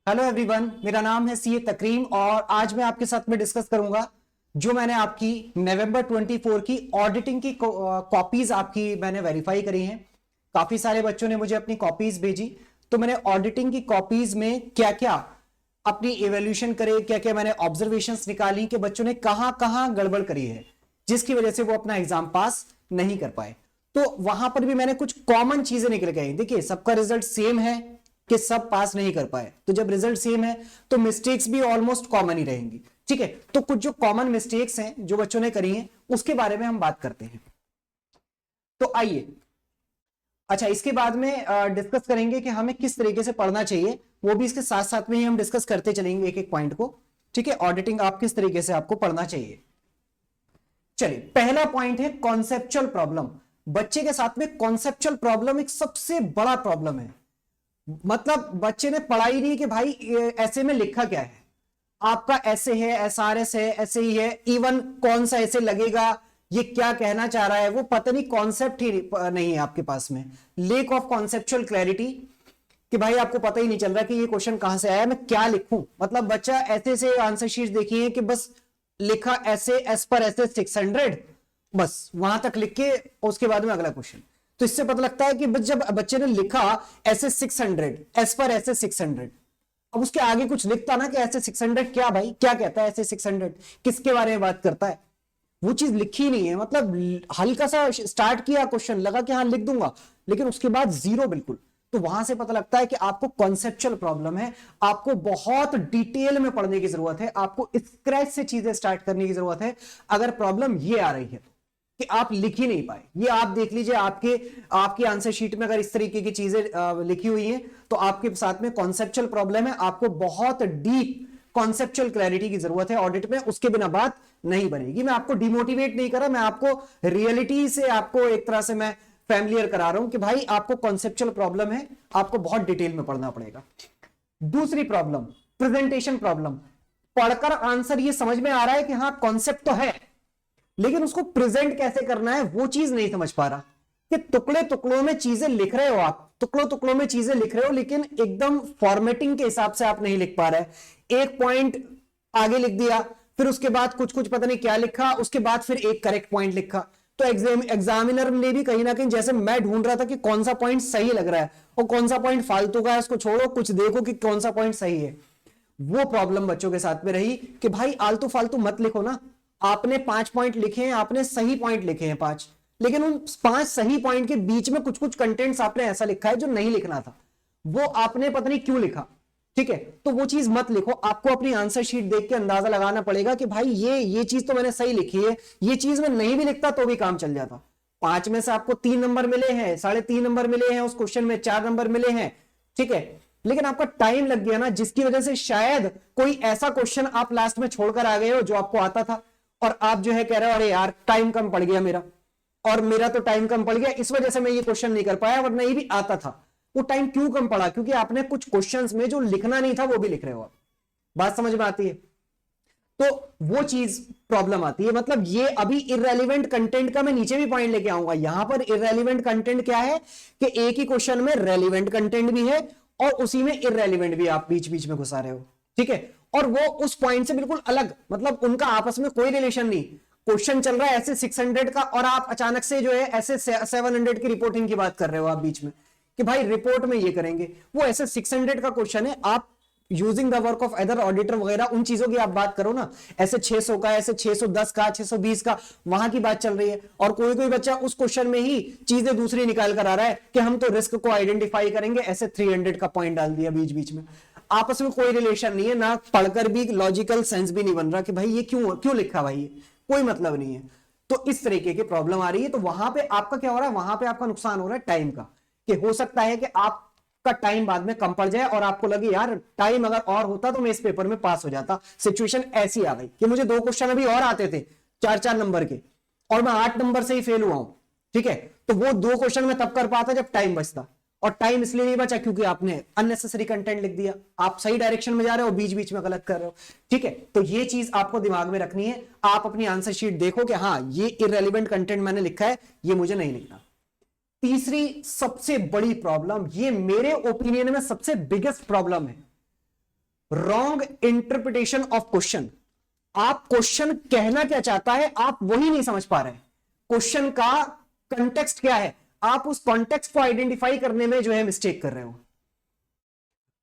Hello everyone, मेरा नाम है सीए तकरीम और आज मैं आपके साथ में डिस्कस करूंगा जो मैंने आपकी नवंबर 24 की ऑडिटिंग की कॉपीज आपकी मैंने वेरीफाई करी हैं। काफी सारे बच्चों ने मुझे अपनी कॉपीज भेजी, तो मैंने ऑडिटिंग की कॉपीज में क्या क्या अपनी इवेल्यूशन करे, क्या क्या मैंने ऑब्जर्वेशंस निकाली कि बच्चों ने कहां कहां गड़बड़ करी है जिसकी वजह से वो अपना एग्जाम पास नहीं कर पाए। तो वहां पर भी मैंने कुछ कॉमन चीजें निकल गई। देखिए, सबका रिजल्ट सेम है कि सब पास नहीं कर पाए, तो जब रिजल्ट सेम है तो मिस्टेक्स भी ऑलमोस्ट कॉमन ही रहेंगी। ठीक है, तो कुछ जो कॉमन मिस्टेक्स हैं जो बच्चों ने करी हैं उसके बारे में हम बात करते हैं। तो आइए, अच्छा, इसके बाद में डिस्कस करेंगे कि हमें किस तरीके से पढ़ना चाहिए, वो भी इसके साथ साथ में ही हम डिस्कस करते चलेंगे एक एक पॉइंट को। ठीक है, ऑडिटिंग आप किस तरीके से आपको पढ़ना चाहिए। चलिए, पहला पॉइंट है कॉन्सेप्चुअल प्रॉब्लम। बच्चे के साथ में कॉन्सेप्चुअल प्रॉब्लम एक सबसे बड़ा प्रॉब्लम है। मतलब बच्चे ने पढ़ा ही नहीं कि भाई ऐसे में लिखा क्या है। आपका ऐसे है, एसआरएस है, ऐसे ही है, इवन कौन सा ऐसे लगेगा, ये क्या कहना चाह रहा है, वो पता नहीं, कॉन्सेप्ट ही नहीं है आपके पास में। लेक ऑफ कॉन्सेप्चुअल क्लैरिटी कि भाई आपको पता ही नहीं चल रहा कि ये क्वेश्चन कहां से आया, मैं क्या लिखूं। मतलब बच्चा ऐसे से आंसर शीट देखिए कि बस लिखा ऐसे, एस पर ऐसे 600, बस वहां तक लिख के उसके बाद में अगला क्वेश्चन। तो इससे पता लगता है कि जब बच्चे ने लिखा ऐसे 600, एस पर ऐसे 600, अब उसके आगे कुछ लिखता ना कि ऐसे 600 क्या भाई, क्या कहता है ऐसे 600, किसके बारे में बात करता है, वो चीज लिखी नहीं है। मतलब हल्का सा स्टार्ट किया क्वेश्चन, लगा कि हाँ लिख दूंगा, लेकिन उसके बाद जीरो बिल्कुल। तो वहां से पता लगता है कि आपको कॉन्सेप्चुअल प्रॉब्लम है, आपको बहुत डिटेल में पढ़ने की जरूरत है, आपको स्क्रैच से चीजें स्टार्ट करने की जरूरत है। अगर प्रॉब्लम ये आ रही है कि आप लिख ही नहीं पाए, ये आप देख लीजिए, आपकी आंसर शीट में अगर इस तरीके की चीजें लिखी हुई हैं तो आपके साथ में कॉन्सेप्चुअल प्रॉब्लम है। आपको बहुत डीप कॉन्सेप्चुअल क्लैरिटी की जरूरत है ऑडिट में, उसके बिना बात नहीं बनेगी। मैं आपको डिमोटिवेट नहीं कर रहा, मैं आपको रियलिटी से आपको एक तरह से मैं फैमिलियर करा रहा हूं कि भाई आपको कॉन्सेप्चुअल प्रॉब्लम है, आपको बहुत डिटेल में पढ़ना पड़ेगा। दूसरी प्रॉब्लम, प्रेजेंटेशन प्रॉब्लम। पढ़कर आंसर ये समझ में आ रहा है कि हाँ कॉन्सेप्ट तो है, लेकिन उसको प्रेजेंट कैसे करना है वो चीज नहीं समझ पा रहा। कि टुकड़े टुकड़ों में चीजें लिख रहे हो, आप टुकड़ों टुकड़ों में चीजें लिख रहे हो, लेकिन एकदम फॉर्मेटिंग के हिसाब से आप नहीं लिख पा रहे। एक पॉइंट आगे लिख दिया, फिर उसके बाद कुछ कुछ पता नहीं क्या लिखा, उसके बाद फिर एक करेक्ट पॉइंट लिखा। तो एग्जामिनर ने भी कहीं ना कहीं, जैसे मैं ढूंढ रहा था कि कौन सा पॉइंट सही लग रहा है और कौन सा पॉइंट फालतू का है, उसको छोड़ो, कुछ देखो कि कौन सा पॉइंट सही है। वो प्रॉब्लम बच्चों के साथ में रही कि भाई आलतू फालतू मत लिखो ना। आपने 5 पॉइंट लिखे हैं, आपने सही पॉइंट लिखे हैं 5, लेकिन उन 5 सही पॉइंट के बीच में कुछ कुछ कंटेंट्स आपने ऐसा लिखा है जो नहीं लिखना था, वो आपने पता नहीं क्यों लिखा। ठीक है, तो वो चीज मत लिखो। आपको अपनी आंसर शीट देख के अंदाजा लगाना पड़ेगा कि भाई ये चीज तो मैंने सही लिखी है, ये चीज मैं नहीं भी लिखता तो भी काम चल जाता। 5 में से आपको 3 नंबर मिले हैं, 3.5 नंबर मिले हैं, उस क्वेश्चन में 4 नंबर मिले हैं। ठीक है, लेकिन आपका टाइम लग गया ना, जिसकी वजह से शायद कोई ऐसा क्वेश्चन आप लास्ट में छोड़कर आ गए हो जो आपको आता था, और आप जो है कह रहे हो अरे यार टाइम कम पड़ गया मेरा, और मेरा तो टाइम कम पड़ गया, इस वजह से मैं ये क्वेश्चन नहीं कर पाया, वरना ये भी आता था। वो टाइम क्यों कम पड़ा? क्योंकि आपने कुछ क्वेश्चंस में जो लिखना नहीं था वो भी लिख रहे हो आप। बात समझ में आती है? तो वो चीज प्रॉब्लम आती है। मतलब ये अभी इररेलेवेंट कंटेंट का मैं नीचे भी पॉइंट लेके आऊंगा। यहां पर इररेलेवेंट कंटेंट क्या है कि एक ही क्वेश्चन में रेलिवेंट कंटेंट भी है और उसी में इररेलेवेंट भी आप बीच बीच में घुसा रहे हो। ठीक है, और वो उस पॉइंट से बिल्कुल अलग, मतलब उनका आपस में कोई रिलेशन नहीं। क्वेश्चन चल रहा है ऐसे 600 का और आप अचानक से जो है ऐसे 700 की रिपोर्टिंग की बात कर रहे हो आप बीच में कि भाई रिपोर्ट में ये करेंगे। वो ऐसे 600 का क्वेश्चन है, आप using the work of other auditor वगैरह उन चीजों की आप बात करो ना। ऐसे 600 का, ऐसे 610 का, 620 का, वहां की बात चल रही है, और कोई कोई बच्चा उस क्वेश्चन में ही चीजें दूसरी निकाल कर आ रहा है कि हम तो रिस्क को आइडेंटिफाई करेंगे, ऐसे 300 का पॉइंट डाल दिया बीच बीच में। आपस में कोई रिलेशन नहीं है ना, पढ़कर भी लॉजिकल सेंस भी नहीं बन रहा कि भाई ये क्यों क्यों लिखा, भाई ये कोई मतलब नहीं है। तो इस तरीके की प्रॉब्लम आ रही है। तो वहां पे आपका क्या हो रहा है? वहां पे आपका नुकसान हो रहा है टाइम का, कि हो सकता है कि आपका टाइम बाद में कम पड़ जाए और आपको लगे यार टाइम अगर और होता तो मैं इस पेपर में पास हो जाता। सिचुएशन ऐसी आ गई कि मुझे 2 क्वेश्चन अभी और आते थे 4-4 नंबर के, और मैं 8 नंबर से ही फेल हुआ हूं। ठीक है, तो वो 2 क्वेश्चन में तब कर पाता जब टाइम बचता, और टाइम इसलिए नहीं बचा क्योंकि आपने अननेसेसरी कंटेंट लिख दिया। आप सही डायरेक्शन में जा रहे हो, बीच बीच में गलत कर रहे हो। ठीक है, तो ये चीज आपको दिमाग में रखनी है। आप अपनी आंसर शीट देखो कि हाँ ये इररेलेवेंट कंटेंट मैंने लिखा है, ये मुझे नहीं लिखना। तीसरी सबसे बड़ी प्रॉब्लम, ये मेरे ओपिनियन में सबसे बिगेस्ट प्रॉब्लम है, रॉन्ग इंटरप्रिटेशन ऑफ क्वेश्चन। आप क्वेश्चन कहना क्या चाहता है आप वही नहीं समझ पा रहे। क्वेश्चन का कंटेक्स्ट क्या है, आप उस कॉन्टेक्स्ट को आइडेंटिफाई करने में जो है मिस्टेक कर रहे हो।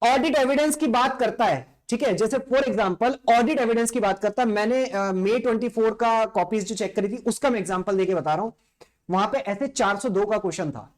ऑडिट एविडेंस की बात करता है, ठीक है, जैसे फॉर एग्जांपल ऑडिट एविडेंस की बात करता है। मैंने मई 24 का कॉपीज जो चेक करी थी उसका मैं एग्जांपल देके बता रहा हूं। वहां पे ऐसे 402 का क्वेश्चन था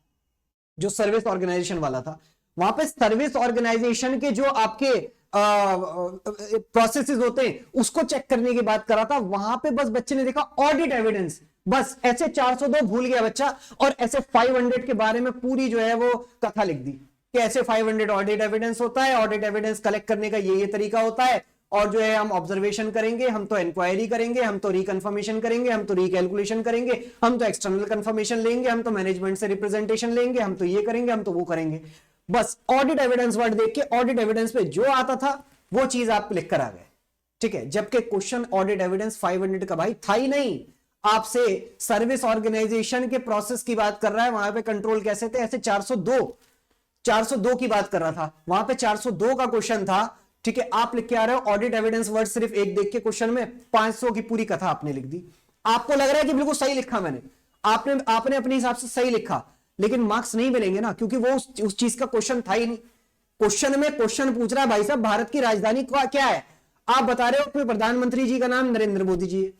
जो सर्विस ऑर्गेनाइजेशन वाला था। वहां पे सर्विस ऑर्गेनाइजेशन के जो आपके प्रोसेसेस होते हैं उसको चेक करने की बात कर रहा था। वहां पे बस बच्चे ने देखा ऑडिट एविडेंस, बस ऐसे 402 भूल गया बच्चा और ऐसे 500 के बारे में पूरी जो है वो कथा लिख दी कि ऐसे 500 ऑडिट एविडेंस होता है, ऑडिट एविडेंस कलेक्ट करने का ये तरीका होता है, और जो है हम ऑब्जर्वेशन करेंगे, हम तो इंक्वायरी करेंगे, हम तो रिकन्फर्मेशन करेंगे, हम तो रिकैलकुलेशन करेंगे, हम तो एक्सटर्नल कंफर्मेशन लेंगे, हम तो मैनेजमेंट से रिप्रेजेंटेशन लेंगे, हम तो ये करेंगे, हम तो वो करेंगे। बस ऑडिट एविडेंस वर्ड देख के ऑडिट एविडेंस पे जो आता था वो चीज आप लिख कर आ गए, ठीक है। जबकि क्वेश्चन ऑडिट एविडेंस 500 का भाई था ही नहीं, आपसे सर्विस ऑर्गेनाइजेशन के प्रोसेस की बात कर रहा है। वहां पे कंट्रोल कैसे थे, ऐसे 402 की बात कर रहा था। वहां पे 402 का क्वेश्चन था, ठीक है। आप लिख के आ रहे हो ऑडिट एविडेंस वर्ड सिर्फ एक देख के क्वेश्चन में 500 की पूरी कथा आपने लिख दी। आपको लग रहा है कि बिल्कुल सही लिखा मैंने, आपने अपने हिसाब से सही लिखा, लेकिन मार्क्स नहीं मिलेंगे ना, क्योंकि वो उस चीज का क्वेश्चन था ही नहीं। क्वेश्चन में क्वेश्चन पूछ रहा है भाई साहब भारत की राजधानी क्या है, आप बता रहे हो कि प्रधानमंत्री जी का नाम नरेंद्र मोदी जी है।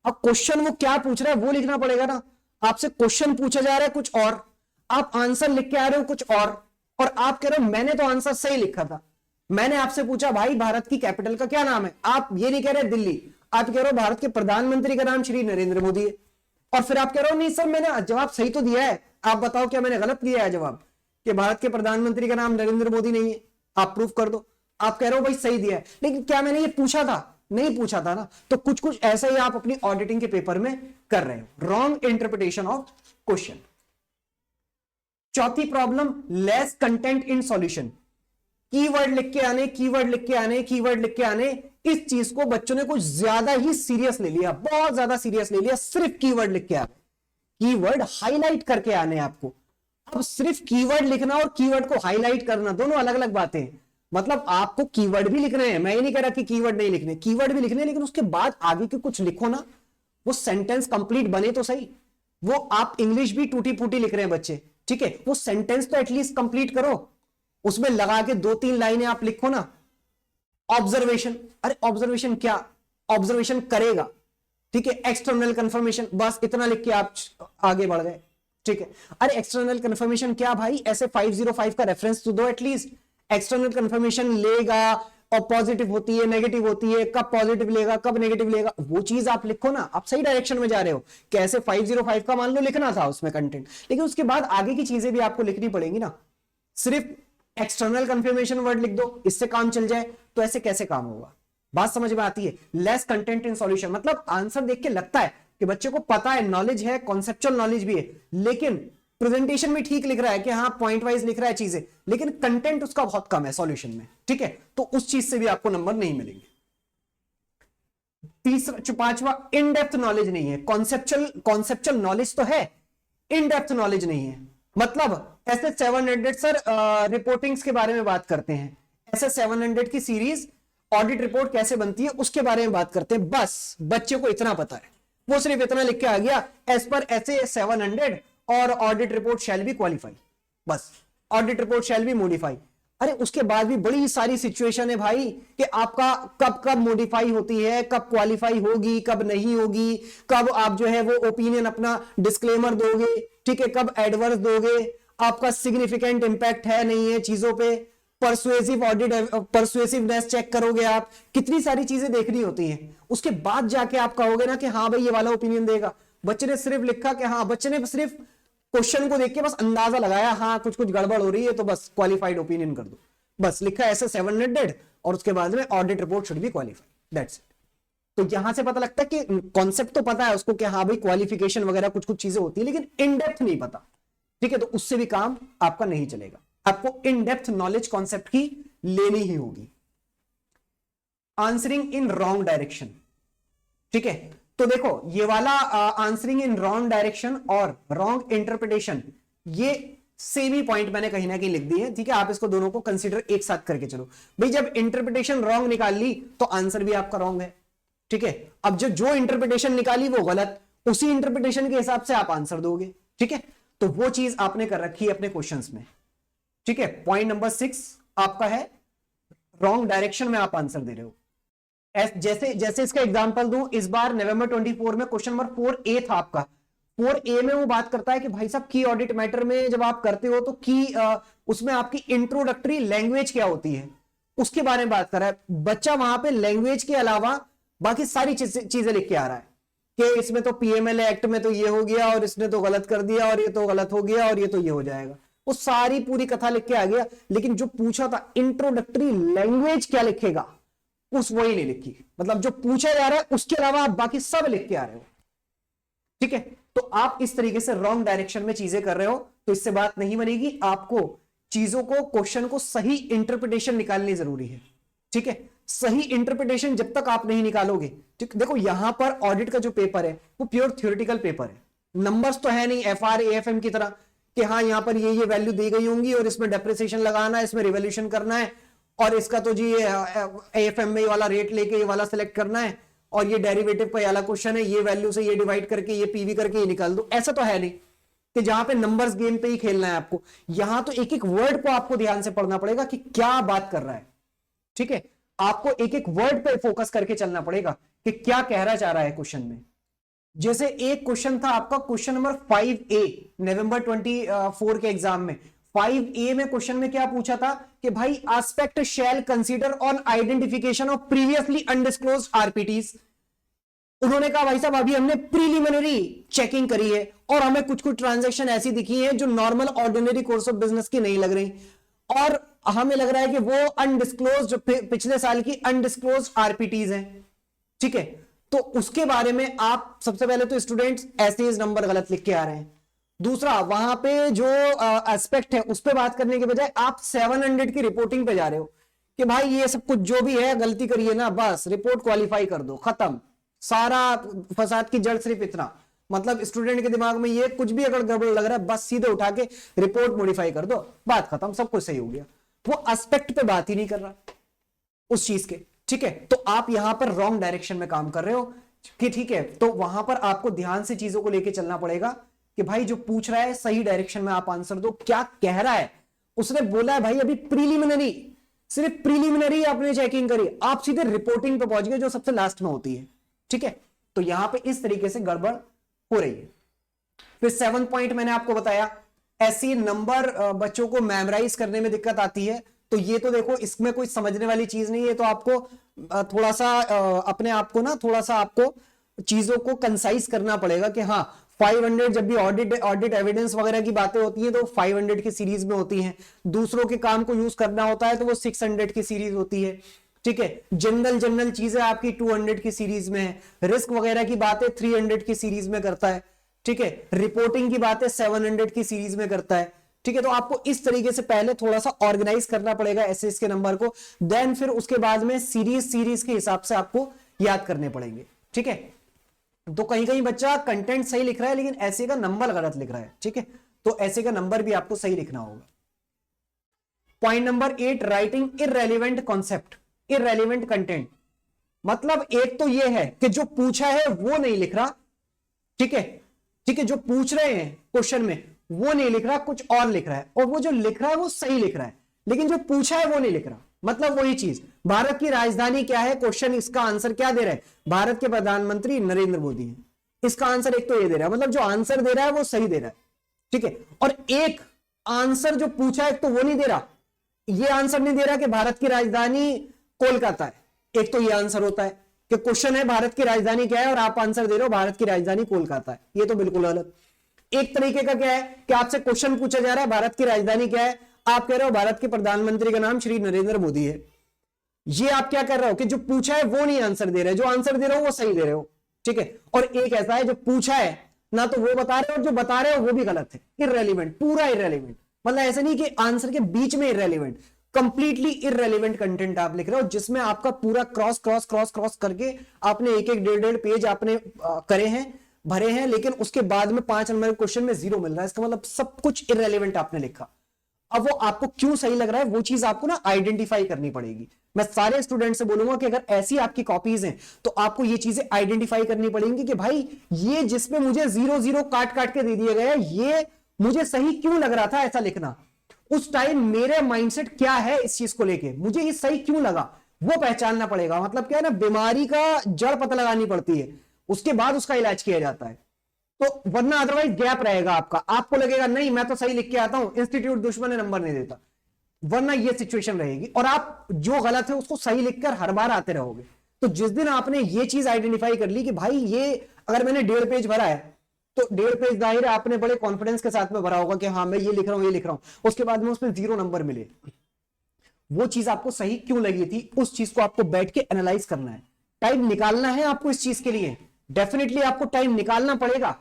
अब क्वेश्चन वो क्या पूछ रहा है वो लिखना पड़ेगा ना। आपसे क्वेश्चन पूछा जा रहा है कुछ और, आप आंसर लिख के आ रहे हो कुछ और आप कह रहे हो मैंने तो आंसर सही लिखा था। मैंने आपसे पूछा भाई भारत की कैपिटल का क्या नाम है, आप ये नहीं कह रहे दिल्ली, आप कह रहे हो भारत के प्रधानमंत्री का नाम श्री नरेंद्र मोदी है। और फिर आप कह रहे हो नहीं सर मैंने जवाब सही तो दिया है, आप बताओ क्या मैंने गलत दिया है जवाब, कि भारत के प्रधानमंत्री का नाम नरेंद्र मोदी नहीं है, आप प्रूफ कर दो। आप कह रहे हो भाई सही दिया है, लेकिन क्या मैंने ये पूछा था, नहीं पूछा था ना। तो कुछ कुछ ऐसा ही आप अपनी ऑडिटिंग के पेपर में कर रहे हो, रॉन्ग इंटरप्रिटेशन ऑफ क्वेश्चन। चौथी problem, less content in solution. Keyword लिख के आने, कीवर्ड लिख के आने, कीवर्ड लिख के आने, इस चीज को बच्चों ने कुछ ज्यादा ही सीरियस ले लिया, बहुत ज्यादा सीरियस ले लिया। सिर्फ कीवर्ड लिख के आने, कीवर्ड हाईलाइट करके आने आपको। अब सिर्फ कीवर्ड लिखना और कीवर्ड को हाईलाइट करना दोनों अलग अलग बातें हैं। मतलब आपको कीवर्ड भी लिखने हैं, मैं ये नहीं कह रहा कि कीवर्ड नहीं लिखने, कीवर्ड भी लिखने, लेकिन उसके बाद आगे के कुछ लिखो ना, वो सेंटेंस कंप्लीट बने तो सही। वो आप इंग्लिश भी टूटी फूटी लिख रहे हैं बच्चे, ठीक है, वो सेंटेंस तो एटलीस्ट कंप्लीट करो, उसमें लगा के 2-3 लाइनें आप लिखो ना। ऑब्जर्वेशन, अरे ऑब्जर्वेशन क्या, ऑब्जर्वेशन करेगा, ठीक है। एक्सटर्नल कंफर्मेशन, बस इतना लिख के आप आगे बढ़ गए, ठीक है। अरे एक्सटर्नल कंफर्मेशन क्या भाई, ऐसे 505 का रेफरेंस तो दो एटलीस्ट। एक्सटर्नल कंफर्मेशन लेगा और पॉजिटिव होती है, नेगेटिव होती है, कब पॉजिटिव लेगा कब नेगेटिव लेगा, वो चीज आप लिखो ना। आप सही डायरेक्शन में जा रहे हो, कैसे 505 का मान लो लिखना था उसमें कंटेंट, लेकिन उसके बाद आगे की चीजें भी आपको लिखनी पड़ेंगी ना। सिर्फ एक्सटर्नल कंफर्मेशन वर्ड लिख दो, इससे काम चल जाए, तो ऐसे कैसे काम होगा। बात समझ में आती है। लेस कंटेंट इन सॉल्यूशन मतलब आंसर देख के लगता है कि बच्चे को पता है, नॉलेज है, कॉन्सेप्चुअल नॉलेज भी है, लेकिन प्रेजेंटेशन में ठीक लिख रहा है कि हाँ पॉइंट वाइज लिख रहा है चीजें, लेकिन कंटेंट उसका बहुत कम है सॉल्यूशन में, ठीक है, तो उस चीज से भी आपको नंबर नहीं मिलेंगे। तीसरा, पांचवा, इन डेप्थ नॉलेज नहीं है। कॉन्सेप्चुअल नॉलेज तो है, इन डेप्थ नॉलेज नहीं है। मतलब ऐसे 700 सर रिपोर्टिंग्स के बारे में बात करते हैं, ऐसे 700 की सीरीज ऑडिट रिपोर्ट कैसे बनती है उसके बारे में बात करते हैं, बस बच्चे को इतना पता है, वो सिर्फ इतना लिख के आ गया, एज पर ऐसे 700 और audit report shall be qualify, बस audit report shall be modify. अरे उसके बाद भी बड़ी सारी सिचुएशन है भाई कि आपका कब कब मॉडिफाई होती है, कब क्वालिफाई होगी, कब नहीं होगी, कब आप जो है वो ओपिनियन अपना डिस्क्लेमर दोगे, ठीक है, कब एडवर्स दोगे, आपका सिग्निफिकेंट इंपैक्ट है नहीं है चीजों पे, परसुएसिव ऑडिट, परसुएसिवनेस चेक करोगे आप, कितनी सारी चीजें देखनी होती हैं। उसके बाद जाके आप कहोगे ना कि हाँ भाई ये वाला ओपिनियन देगा। बच्चे ने सिर्फ लिखा कि हाँ, बच्चे ने सिर्फ क्वेश्चन को देख के बस अंदाजा लगाया, हाँ कुछ कुछ गड़बड़ हो रही है तो बस क्वालिफाइड ओपिनियन कर दो, बस लिखा ऐसे 700 और उसके बाद में audit report should be qualified, that's it. तो यहां से पता लगता है कि कॉन्सेप्ट तो पता है उसको कि हाँ भाई क्वालिफिकेशन वगैरह कुछ कुछ चीजें होती है, लेकिन इन डेप्थ नहीं पता, ठीक है, तो उससे भी काम आपका नहीं चलेगा। आपको इन डेप्थ नॉलेज कॉन्सेप्ट की लेनी ही होगी। आंसरिंग इन रॉन्ग डायरेक्शन, ठीक है, तो देखो ये वाला आंसरिंग इन रॉन्ग डायरेक्शन और रॉन्ग इंटरप्रिटेशन, ये सेम ही पॉइंट मैंने कहीं ना कहीं लिख दी है, ठीक है। आप इसको दोनों को कंसीडर एक साथ करके चलो भाई। जब इंटरप्रिटेशन रॉन्ग निकाल ली तो आंसर भी आपका रॉन्ग है, ठीक है। अब जो इंटरप्रिटेशन निकाली वो गलत, उसी इंटरप्रिटेशन के हिसाब से आप आंसर दोगे, ठीक है। तो वो चीज आपने कर रखी है अपने क्वेश्चंस में, ठीक है। पॉइंट नंबर 6 आपका है रॉन्ग डायरेक्शन में आप आंसर दे रहे हो। जैसे जैसे इसका एग्जांपल दूं, इस बार नवंबर 24 में क्वेश्चन नंबर 4A था आपका। 4A में वो बात करता है कि भाई साहब की ऑडिट मैटर में जब आप करते हो तो की उसमें आपकी इंट्रोडक्टरी लैंग्वेज क्या होती है उसके बारे में बात कर रहा है। बच्चा वहां पे लैंग्वेज के अलावा बाकी सारी चीजें लिख के आ रहा है कि इसमें तो पीएमएल एक्ट में तो ये हो गया और इसने तो गलत कर दिया और ये तो गलत हो गया और ये तो ये हो जाएगा। वो सारी पूरी कथा लिख के आ गया, लेकिन जो पूछा था इंट्रोडक्टरी लैंग्वेज क्या लिखेगा उस वही नहीं लिखी। मतलब जो पूछा जा रहा है उसके अलावा आप बाकी सब लिख के आ रहे हो, ठीक है। तो आप इस तरीके से रॉन्ग डायरेक्शन में चीजें कर रहे हो तो इससे बात नहीं बनेगी। आपको चीजों को, क्वेश्चन को सही इंटरप्रिटेशन निकालनी जरूरी है, ठीक है। सही इंटरप्रिटेशन जब तक आप नहीं निकालोगे, ठीक। देखो यहां पर ऑडिट का जो पेपर है वो प्योर थ्योरेटिकल पेपर है, नंबर्स तो है नहीं एफआर एएफएम की तरह कि हाँ यहां पर ये वैल्यू दी गई होंगी और इसमें डेप्रिसिएशन लगाना है, इसमें रिवोल्यूशन करना है और इसका तो जी एएफएम में वाला रेट लेके ये वाला सिलेक्ट करना है और ये डेरिवेटिव का वाला क्वेश्चन है, ये वैल्यू से ये डिवाइड करके ये पीवी करके ये निकाल दो। ऐसा तो है नहीं कि जहां पे नंबर्स गेम पे ही खेलना है आपको। यहां तो एक एक वर्ड को आपको ध्यान से पढ़ना पड़ेगा कि क्या बात कर रहा है, ठीक है। आपको एक एक वर्ड पे फोकस करके चलना पड़ेगा कि क्या कहना चाह रहा है क्वेश्चन में। जैसे एक क्वेश्चन था आपका क्वेश्चन नंबर 5A नवंबर 24 के एग्जाम में। 5A में क्वेश्चन में क्या पूछा था कि भाई aspect shall consider on identification of previously undisclosed RPTs. उन्होंने कहा भाई साहब अभी हमने प्रीलिमिनरी चेकिंग करी है और हमें कुछ कुछ ट्रांजैक्शन ऐसी दिखी है जो normal ordinary course of business की नहीं लग रही और हमें लग रहा है कि वो अनडिस्क्लोज्ड पिछले साल की अनडिस्क्लोज्ड आरपीटीज हैं, ठीक है। तो उसके बारे में आप सबसे पहले तो स्टूडेंट्स ऐसे नंबर गलत लिख के आ रहे हैं। दूसरा, वहां पे जो एस्पेक्ट है उस पर बात करने के बजाय आप 700 की रिपोर्टिंग पे जा रहे हो कि भाई ये सब कुछ जो भी है गलती करिए ना, बस रिपोर्ट क्वालिफाई कर दो, खत्म। सारा फसाद की जड़ सिर्फ इतना, मतलब स्टूडेंट के दिमाग में ये कुछ भी अगर गड़बड़ लग रहा है बस सीधे उठा के रिपोर्ट मॉडिफाई कर दो, बात खत्म, सब कुछ सही हो गया। वो एस्पेक्ट पे बात ही नहीं कर रहा उस चीज के, ठीक है। तो आप यहां पर रॉन्ग डायरेक्शन में काम कर रहे हो कि ठीक है। तो वहां पर आपको ध्यान से चीजों को लेके चलना पड़ेगा कि भाई जो पूछ रहा है सही डायरेक्शन में आप आंसर दो। क्या कह रहा है, उसने बोला है भाई अभी प्रीलिमिनरी, सिर्फ प्रीलिमिनरी आपने चेकिंग करी, आप सीधे रिपोर्टिंग पे पहुंच गए जो सबसे लास्ट में होती है, ठीक है। तो यहां पे इस तरीके से गड़बड़ हो रही है। फिर 7 पॉइंट मैंने आपको बताया, ऐसी नंबर बच्चों को मेमोराइज करने में दिक्कत आती है। तो ये तो देखो इसमें कोई समझने वाली चीज नहीं है, तो आपको थोड़ा सा अपने आप को ना थोड़ा सा आपको चीजों को कंसाइज करना पड़ेगा कि हाँ 500 जब भी ऑडिट एविडेंस वगैरह की बातें होती हैं तो 500 की सीरीज में होती हैं। दूसरों के काम को यूज करना होता है तो वो 600 की सीरीज होती है, ठीक है। जनरल चीजें आपकी 200 की सीरीज में है। रिस्क वगैरह की बातें 300 की सीरीज में करता है, ठीक है। रिपोर्टिंग की बातें 700 की सीरीज में करता है, ठीक है। तो आपको इस तरीके से पहले थोड़ा सा ऑर्गेनाइज करना पड़ेगा एसएस के नंबर को, देन फिर उसके बाद में सीरीज के हिसाब से आपको याद करने पड़ेंगे, ठीक है। तो कहीं कहीं बच्चा कंटेंट सही लिख रहा है लेकिन ऐसे का नंबर गलत लिख रहा है, ठीक है। तो ऐसे का नंबर भी आपको सही लिखना होगा। Point number 8, writing irrelevant concept, irrelevant content. मतलब एक तो ये है कि जो पूछा है वो नहीं लिख रहा, ठीक है, ठीक है। जो पूछ रहे हैं क्वेश्चन में वो नहीं लिख रहा, कुछ और लिख रहा है, और वो जो लिख रहा है वो सही लिख रहा है, लेकिन जो पूछा है वो नहीं लिख रहा। मतलब वही चीज, भारत की राजधानी क्या है, क्वेश्चन इसका आंसर क्या दे रहा है, भारत के प्रधानमंत्री नरेंद्र मोदी हैं। इसका आंसर एक तो ये दे रहा है, मतलब जो आंसर दे रहा है वो सही दे रहा है, ठीक है। और एक आंसर जो पूछा है तो वो नहीं दे रहा, ये आंसर नहीं दे रहा कि भारत की राजधानी कोलकाता है। एक तो ये आंसर होता है कि क्वेश्चन है भारत की राजधानी क्या है और आप आंसर दे रहे हो भारत की राजधानी कोलकाता है, ये तो बिल्कुल गलत। एक तरीके का क्या है कि आपसे क्वेश्चन पूछा जा रहा है भारत की राजधानी क्या है, आप कह रहे हो भारत के प्रधानमंत्री का नाम श्री नरेंद्र मोदी है। ये आप क्या कर रहे हो कि जो पूछा है वो नहीं आंसर दे रहे, जो आंसर दे रहे हो वो सही दे रहे हो, ठीक है। और एक ऐसा है जो पूछा है ना तो वो बता रहे हो और जो बता रहे हो वो भी गलत है, इररेलेवेंट, पूरा इररेलेवेंट। मतलब ऐसा नहीं कि आंसर के बीच में इररेलेवेंट, कंप्लीटली इररेलेवेंट कंटेंट आप लिख रहे हो जिसमें आपका पूरा क्रॉस करके आपने एक 1.5 पेज आपने करे हैं, भरे हैं, लेकिन उसके बाद में 5 नंबर के क्वेश्चन में 0 मिल रहा है, इसका मतलब सब कुछ इररेलेवेंट आपने लिखा। अब वो आपको क्यों सही लग रहा है वो चीज आपको ना आइडेंटिफाई करनी पड़ेगी। मैं सारे स्टूडेंट से बोलूंगा कि अगर ऐसी आपकी कॉपीज हैं तो आपको ये चीजें आइडेंटिफाई करनी पड़ेंगी कि भाई ये जिसमें मुझे 0 काट काट के दे दिया गया है, ये मुझे सही क्यों लग रहा था ऐसा लिखना। उस टाइम मेरे माइंडसेट क्या है इस चीज को लेके, मुझे ये सही क्यों लगा वो पहचानना पड़ेगा। मतलब क्या है ना, बीमारी का जड़ पता लगानी पड़ती है, उसके बाद उसका इलाज किया जाता है। तो वरना अदरवाइज गैप रहेगा आपका, आपको लगेगा नहीं मैं तो सही लिख के आता हूं, इंस्टीट्यूट दुश्मन है नंबर नहीं देता, वरना ये सिचुएशन रहेगी और आप जो गलत है उसको सही लिखकर हर बार आते रहोगे। तो जिस दिन आपने ये चीज आइडेंटिफाई कर ली कि भाई ये अगर मैंने 1.5 पेज भरा है तो 1.5 पेज जाहिर है आपने बड़े कॉन्फिडेंस के साथ में भरा होगा कि हाँ मैं ये लिख रहा हूं ये लिख रहा हूं, उसके बाद में उसमें 0 नंबर मिले, वो चीज आपको सही क्यों लगी थी, उस चीज को आपको बैठ के एनालाइज करना है, टाइम निकालना है आपको इस चीज के लिए। डेफिनेटली आपको टाइम निकालना पड़ेगा।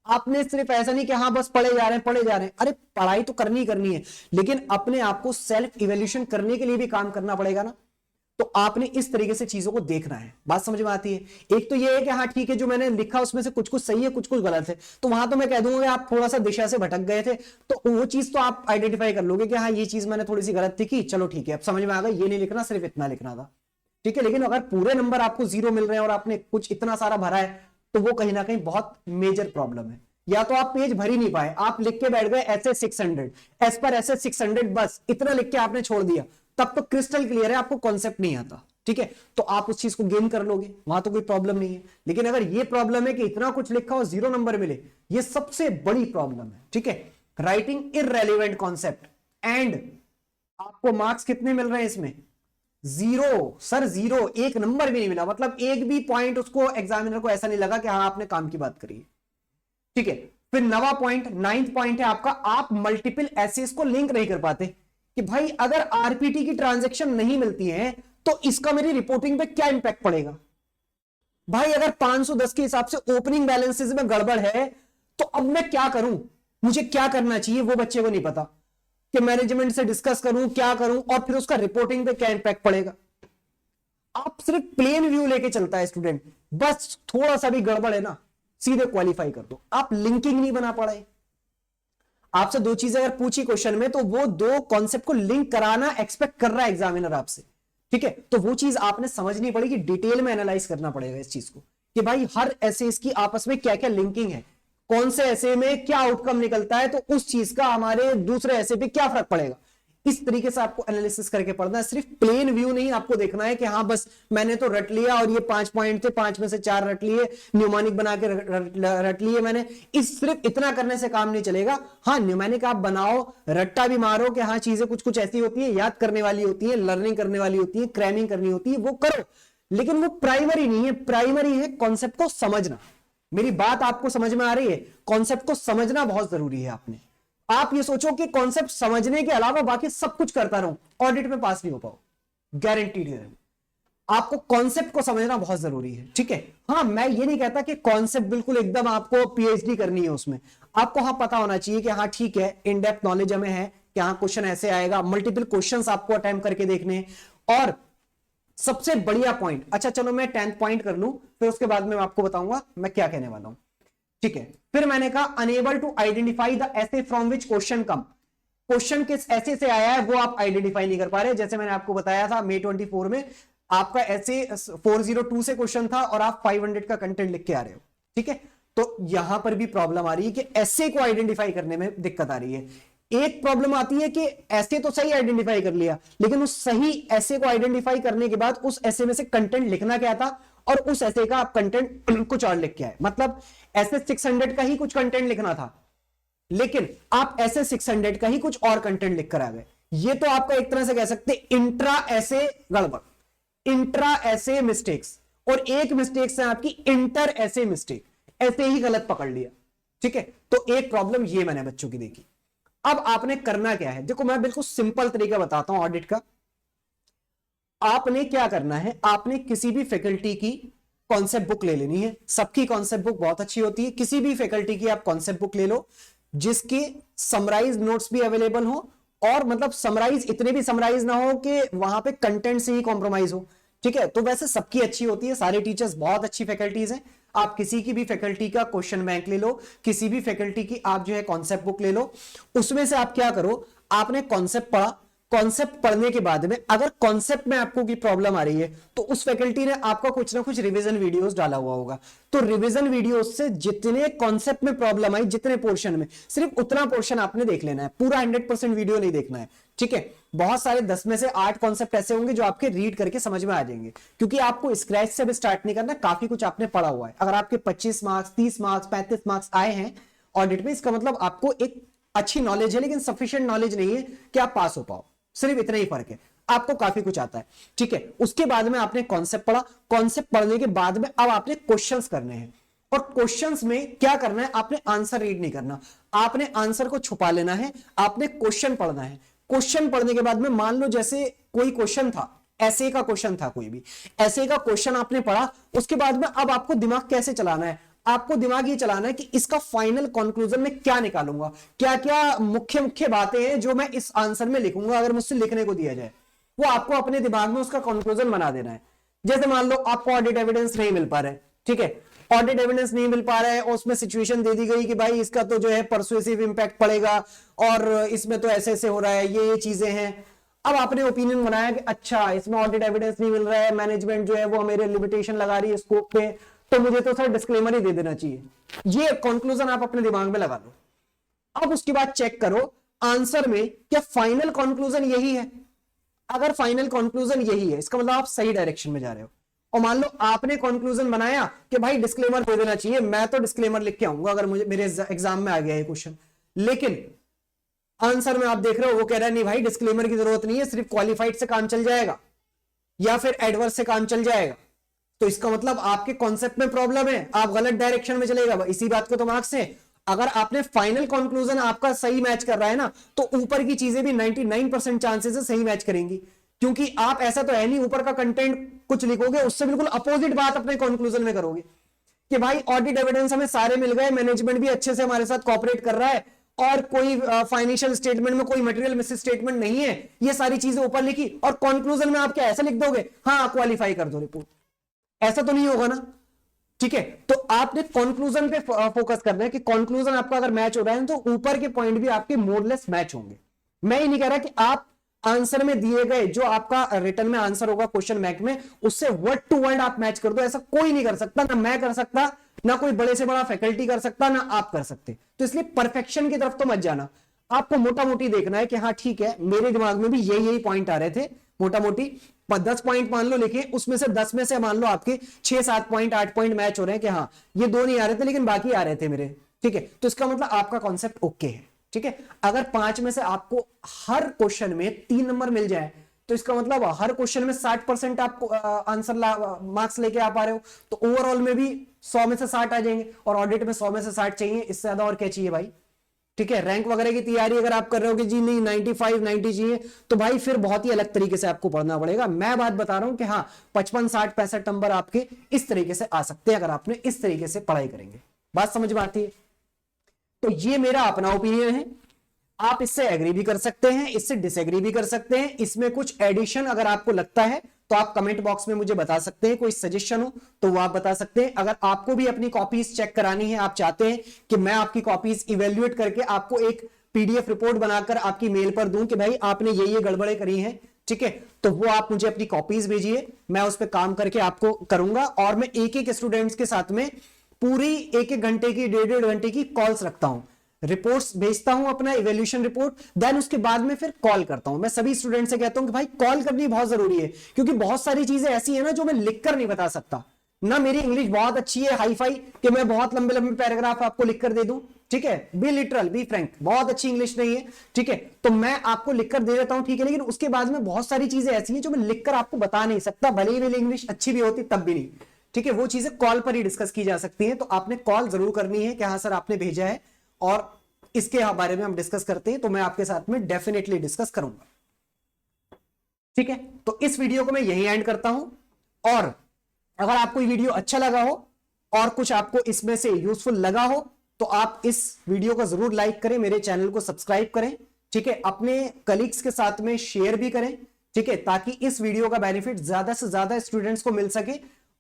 आपने सिर्फ ऐसा नहीं कि हाँ बस पढ़े जा रहे हैं पढ़े जा रहे हैं, अरे पढ़ाई तो करनी करनी है, लेकिन अपने आप को सेल्फ इवैल्यूएशन करने के लिए भी काम करना पड़ेगा ना। तो आपने इस तरीके से चीजों को देखना है। बात समझ में आती है। एक तो ये है कि हाँ ठीक है जो मैंने लिखा उसमें से कुछ कुछ सही है कुछ कुछ गलत है, तो वहां तो मैं कह दूंगा कि आप थोड़ा सा दिशा से भटक गए थे, तो वो चीज तो आप आइडेंटिफाई कर लोगे कि हाँ ये चीज मैंने थोड़ी सी गलत थी की, चलो ठीक है अब समझ में आ गया ये नहीं लिखना सिर्फ इतना लिखना था, ठीक है। लेकिन अगर पूरे नंबर आपको 0 मिल रहे हैं और आपने कुछ इतना सारा भरा है तो वो कहीं ना कहीं बहुत मेजर प्रॉब्लम है। या तो आप पेज भर ही नहीं पाए, आप लिख के बैठ गए ऐसे 600 एस पर ऐसे 600 बस इतना लिख के आपने छोड़ दिया, तब तो क्रिस्टल क्लियर है आपको कॉन्सेप्ट नहीं आता, ठीक है। तो आप उस चीज को गेन कर लोगे, वहां तो कोई प्रॉब्लम नहीं है। लेकिन अगर ये प्रॉब्लम है कि इतना कुछ लिखा और 0 नंबर मिले, ये सबसे बड़ी प्रॉब्लम है, ठीक है। राइटिंग इररेलेवेंट कॉन्सेप्ट एंड आपको मार्क्स कितने मिल रहे हैं इसमें 0 सर, 0 एक नंबर भी नहीं मिला, मतलब एक भी पॉइंट उसको एग्जामिनर को ऐसा नहीं लगा कि हाँ आपने काम की बात करी, ठीक है। फिर नवा पॉइंट 9th पॉइंट है आपका, आप मल्टीपल एसेस को लिंक नहीं कर पाते कि भाई अगर आरपीटी की ट्रांजैक्शन नहीं मिलती है तो इसका मेरी रिपोर्टिंग पे क्या इंपैक्ट पड़ेगा। भाई अगर 510 के हिसाब से ओपनिंग बैलेंसेस में गड़बड़ है तो अब मैं क्या करूं, मुझे क्या करना चाहिए वो बच्चे को नहीं पता कि मैनेजमेंट से डिस्कस करूं क्या करूं और फिर उसका रिपोर्टिंग पे क्या इंपैक्ट पड़ेगा। आप सिर्फ प्लेन व्यू लेके चलता है स्टूडेंट, बस थोड़ा सा भी गड़बड़ है ना सीधे क्वालिफाई कर दो, आप लिंकिंग नहीं बना पड़े। आपसे 2 चीजें अगर पूछी क्वेश्चन में तो वो 2 कॉन्सेप्ट को लिंक कराना एक्सपेक्ट कर रहा है एग्जामिनर आपसे, ठीक है। तो वो चीज आपने समझनी पड़ेगी, डिटेल में एनालाइज करना पड़ेगा इस चीज को कि भाई हर ऐसे इसकी आपस में क्या क्या लिंकिंग है, कौन से ऐसे में क्या आउटकम निकलता है, तो उस चीज का हमारे दूसरे ऐसे पे क्या फर्क पड़ेगा। इस तरीके से आपको एनालिसिस करके पढ़ना है, सिर्फ प्लेन व्यू नहीं आपको देखना है कि हाँ बस मैंने तो रट लिया और ये 5 पॉइंट थे 5 में से 4 रट लिए, न्यूमैनिक बना के रट लिए मैंने, इस सिर्फ इतना करने से काम नहीं चलेगा। हाँ न्यूमैनिक आप बनाओ, रट्टा भी मारो कि हाँ चीजें कुछ कुछ ऐसी होती है याद करने वाली होती है, लर्निंग करने वाली होती है, क्रैमिंग करनी होती है, वो करो, लेकिन वो प्राइमरी नहीं है। प्राइमरी है कॉन्सेप्ट को समझना। मेरी बात आपको समझ में आ रही है, कॉन्सेप्ट को समझना बहुत जरूरी है। आप ये सोचो कि कॉन्सेप्ट समझने के अलावा बाकी सब कुछ करता रहूं, ऑडिट में पास नहीं हो पाओ, गारंटीड है। आपको कॉन्सेप्ट को समझना बहुत जरूरी है, ठीक है। हाँ मैं ये नहीं कहता कि कॉन्सेप्ट बिल्कुल एकदम आपको पीएचडी करनी है उसमें, आपको हाँ पता होना चाहिए कि हाँ ठीक है इन डेप्थ नॉलेज हमें है कि हाँ क्वेश्चन ऐसे आएगा, मल्टीपल क्वेश्चंस आपको अटेम्प्ट करके देखने। और सबसे बढ़िया पॉइंट, अच्छा चलो मैं 10th पॉइंट कर लूं फिर उसके बाद में आपको बताऊंगा मैं क्या कहने वाला हूं, ठीक है। फिर मैंने कहा unable to identify the essay from which question come, question किस ऐसे से आया है वो आप आइडेंटिफाई नहीं कर पा रहे। जैसे मैंने आपको बताया था May 24 में आपका ऐसे 402 से क्वेश्चन था और आप 500 का कंटेंट लिख के आ रहे हो, ठीक है। तो यहां पर भी प्रॉब्लम आ रही है कि ऐसे को आइडेंटिफाई करने में दिक्कत आ रही है। एक प्रॉब्लम आती है कि ऐसे तो सही आइडेंटिफाई कर लिया, लेकिन उस सही ऐसे को आइडेंटिफाई करने के बाद उस ऐसे में से कंटेंट लिखना क्या था और उस ऐसे का आप कंटेंट कुछ और लिख के आए। मतलब ऐसे 600 का ही कुछ कंटेंट लिखना था, लेकिन आप ऐसे 600 का ही कुछ और कंटेंट लिख कर आ गए। ये तो आपका एक तरह से कह सकते इंट्रा ऐसे गड़बड़, इंट्रा ऐसे मिस्टेक्स, और एक मिस्टेक से आपकी इंटर ऐसे मिस्टेक, ऐसे ही गलत पकड़ लिया, ठीक है। तो एक प्रॉब्लम ये मैंने बच्चों की देखी। अब आपने करना क्या है, देखो मैं बिल्कुल सिंपल तरीका बताता हूं ऑडिट का। आपने क्या करना है, आपने किसी भी फैकल्टी की कॉन्सेप्ट बुक ले लेनी है। सबकी कॉन्सेप्ट बुक बहुत अच्छी होती है, किसी भी फैकल्टी की आप कॉन्सेप्ट बुक ले लो जिसके समराइज नोट्स भी अवेलेबल हो, और मतलब समराइज इतने भी समराइज ना हो कि वहां पे कंटेंट से ही कॉम्प्रोमाइज हो, ठीक है, तो वैसे सबकी अच्छी होती है, सारे टीचर्स बहुत अच्छी फैकल्टीज हैं। आप किसी की भी फैकल्टी का क्वेश्चन बैंक ले लो, किसी भी फैकल्टी की आप जो है कॉन्सेप्ट बुक ले लो, उसमें से आप क्या करो, आपने कॉन्सेप्ट पढ़ा, कॉन्सेप्ट पढ़ने के बाद में अगर कॉन्सेप्ट में आपको की प्रॉब्लम आ रही है तो उस फैकल्टी ने आपका कुछ ना कुछ रिवीजन वीडियोस डाला हुआ होगा, तो रिवीजन वीडियोस से जितने कॉन्सेप्ट में प्रॉब्लम आई, जितने पोर्शन में, सिर्फ उतना पोर्शन आपने देख लेना है, पूरा 100% वीडियो नहीं देखना है। ठीक है, बहुत सारे 10 में से 8 कॉन्सेप्ट ऐसे होंगे जो आपके रीड करके समझ में आ जाएंगे, क्योंकि आपको स्क्रैच से भी स्टार्ट नहीं करना, काफी कुछ आपने पढ़ा हुआ है। अगर आपके 25 मार्क्स, 30 मार्क्स, 35 मार्क्स आए हैं ऑडिट में, इसका मतलब आपको एक अच्छी नॉलेज है, लेकिन सफिशिएंट नॉलेज नहीं है कि आप पास हो पाओ, सिर्फ इतना ही फर्क है, आपको काफी कुछ आता है। ठीक है, उसके बाद में आपने कॉन्सेप्ट पढ़ा, कॉन्सेप्ट पढ़ने के बाद में अब आपने क्वेश्चंस करने हैं, और क्वेश्चंस में क्या करना है, आपने आंसर रीड नहीं करना, आपने आंसर को छुपा लेना है, आपने क्वेश्चन पढ़ना है। क्वेश्चन पढ़ने के बाद में मान लो जैसे कोई क्वेश्चन था, ऐसे का क्वेश्चन था, कोई भी ऐसे का क्वेश्चन आपने पढ़ा, उसके बाद में अब आपको दिमाग कैसे चलाना है, आपको दिमाग ये चलाना है कि इसका फाइनल कंक्लूजन में क्या निकालूंगा, क्या क्या मुख्य मुख्य बातें हैं जो मैं इस आंसर में लिखूंगा अगर मुझसे लिखने को दिया जाए, वो आपको अपने दिमाग में उसका कंक्लूजन बना देना है। जैसे मान लो आपको ऑडिट एविडेंस नहीं मिल पा रहा है, ठीक है, ऑडिट एविडेंस नहीं मिल पा रहा है और उसमें सिचुएशन दे दी गई कि भाई इसका तो जो है परसुएसिव इंपैक्ट पड़ेगा और इसमें तो ऐसे ऐसे हो रहा है, ये चीजें हैं। अब आपने ओपिनियन बनाया कि अच्छा इसमें ऑडिट एविडेंस नहीं मिल रहा है, मैनेजमेंट जो है वो मेरे लिमिटेशन लगा रही है स्कोप पे, तो मुझे तो सर डिस्क्लेमर ही दे देना चाहिए। ये कंक्लूजन आप अपने दिमाग में लगा लो। अब उसके बाद चेक करो आंसर में क्या फाइनल कंक्लूजन यही है। अगर फाइनल कंक्लूजन यही है, इसका मतलब आप सही डायरेक्शन में जा रहे हो। और मान लो आपने कंक्लूजन बनाया कि भाई डिस्क्लेमर दे देना चाहिए, मैं तो डिस्क्लेमर लिख के आऊंगा अगर मुझे मेरे एग्जाम में आ गया ये क्वेश्चन, लेकिन आंसर में आप देख रहे हो वो कह रहा है नहीं भाई डिस्क्लेमर की जरूरत नहीं है, सिर्फ क्वालिफाइड से काम चल जाएगा या फिर एडवर्स से काम चल जाएगा। तो इसका मतलब आपके कॉन्सेप्ट में प्रॉब्लम है, आप गलत डायरेक्शन में चलेगा। इसी बात को तो मार्क्स से अगर आपने फाइनल कंक्लूजन आपका सही मैच कर रहा है ना, तो ऊपर की चीजें भी 99% चांसेस है सही मैच करेंगी, क्योंकि आप ऐसा तो है नहीं ऊपर का कंटेंट कुछ लिखोगे उससे बिल्कुल अपोजिट बात अपने कंक्लूजन में करोगे कि भाई ऑडिट एविडेंस हमें सारे मिल गए, मैनेजमेंट भी अच्छे से हमारे साथ कोऑपरेट कर रहा है और कोई फाइनेंशियल स्टेटमेंट में कोई मटेरियल मिस स्टेटमेंट नहीं है, ये सारी चीजें ऊपर लिखी और कंक्लूजन में आप क्या ऐसा लिख दोगे, हाँ क्वालिफाई कर दो रिपोर्ट, ऐसा तो नहीं होगा ना। ठीक है, तो आपने कंक्लूजन पे फोकस करना है कि कंक्लूजन आपका अगर मैच हो रहा है तो ऊपर के पॉइंट भी आपके मोरलेस मैच होंगे। मैं ये नहीं कह रहा कि आप आंसर में दिए गए जो आपका रिटर्न में आंसर होगा क्वेश्चन बैंक में उससे वर्ड टू वर्ड आप मैच कर दो, ऐसा कोई नहीं कर सकता, ना मैं कर सकता, ना कोई बड़े से बड़ा फैकल्टी कर सकता, ना आप कर सकते। तो इसलिए परफेक्शन की तरफ तो मत जाना, आपको मोटा मोटी देखना है कि हाँ ठीक है मेरे दिमाग में भी यही पॉइंट आ रहे थे, मोटा मोटी 10 पॉइंट मान लो लिखे, उसमें से 10 में से मान लो आपके 6-7 पॉइंट 8 पॉइंट मैच हो रहे हैं कि हाँ ये 2 नहीं आ रहे थे लेकिन बाकी आ रहे थे मेरे। ठीक है, तो इसका मतलब आपका कॉन्सेप्ट ओके है। ठीक है, अगर 5 में से आपको हर क्वेश्चन में 3 नंबर मिल जाए तो इसका मतलब हर क्वेश्चन में 60% आप आंसर मार्क्स लेके आ पा रहे हो, तो ओवरऑल में भी 100 में से 60 आ जाएंगे और ऑडिट में 100 में से 60 चाहिए, इससे ज्यादा और क्या चाहिए भाई। ठीक है, रैंक वगैरह की तैयारी अगर आप कर रहे हो कि जी नहीं 95 90 चाहिए, तो भाई फिर बहुत ही अलग तरीके से आपको पढ़ना पड़ेगा। मैं बात बता रहा हूं कि हाँ 55 60 65 नंबर आपके इस तरीके से आ सकते हैं अगर आपने इस तरीके से पढ़ाई करेंगे। बात समझ में आती है? तो ये मेरा अपना ओपिनियन है, आप इससे एग्री भी कर सकते हैं, इससे डिसएग्री भी कर सकते हैं। इसमें कुछ एडिशन अगर आपको लगता है तो आप कमेंट बॉक्स में मुझे बता सकते हैं, कोई सजेशन हो तो वो आप बता सकते हैं। अगर आपको भी अपनी कॉपीज चेक करानी है, आप चाहते हैं कि मैं आपकी कॉपीज इवेल्युएट करके आपको एक पीडीएफ रिपोर्ट बनाकर आपकी मेल पर दूं कि भाई आपने ये गड़बड़े करी हैं, ठीक है, तो वो आप मुझे अपनी कॉपीज भेजिए, मैं उस पर काम करके आपको करूंगा। और मैं एक एक स्टूडेंट्स के साथ में पूरी 1-1 घंटे की 1.5-1.5 घंटे की कॉल्स रखता हूं, रिपोर्ट्स भेजता हूं अपना इवैल्यूएशन रिपोर्ट, देन उसके बाद में फिर कॉल करता हूं। मैं सभी स्टूडेंट से कहता हूं कि भाई कॉल करनी बहुत जरूरी है, क्योंकि बहुत सारी चीजें ऐसी है ना जो मैं लिखकर नहीं बता सकता ना। मेरी इंग्लिश बहुत अच्छी है हाई फाई कि मैं बहुत लंबे लंबे पैराग्राफ आपको लिखकर दे दूं, ठीक है, बी लिटरल बी फ्रैंक, बहुत अच्छी इंग्लिश नहीं है, ठीक है, तो मैं आपको लिखकर दे देता हूं, ठीक है, लेकिन उसके बाद में बहुत सारी चीजें ऐसी हैं जो मैं लिखकर आपको बता नहीं सकता, भले ही मेरी इंग्लिश अच्छी भी होती तब भी नहीं। ठीक है, वो चीजें कॉल पर ही डिस्कस की जा सकती हैं, तो आपने कॉल जरूर करनी है कि हाँ सर आपने भेजा है और इसके बारे में हम डिस्कस करते हैं, तो मैं आपके साथ में डेफिनेटली डिस्कस करूंगा। ठीक है, तो इस वीडियो को मैं यहीं एंड करता हूं, और अगर आपको ये वीडियो अच्छा लगा हो और कुछ आपको इसमें से यूजफुल लगा हो तो आप इस वीडियो को जरूर लाइक करें, मेरे चैनल को सब्सक्राइब करें, ठीक है, अपने कलीग्स के साथ में शेयर भी करें, ठीक है, ताकि इस वीडियो का बेनिफिट ज्यादा से ज्यादा स्टूडेंट्स को मिल सके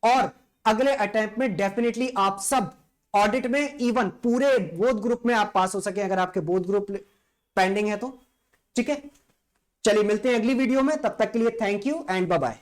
और अगले अटेम्प्ट में डेफिनेटली आप सब ऑडिट में, इवन पूरे बोथ ग्रुप में आप पास हो सके, अगर आपके बोथ ग्रुप पेंडिंग है तो। ठीक है, चलिए मिलते हैं अगली वीडियो में, तब तक के लिए thank you and bye bye.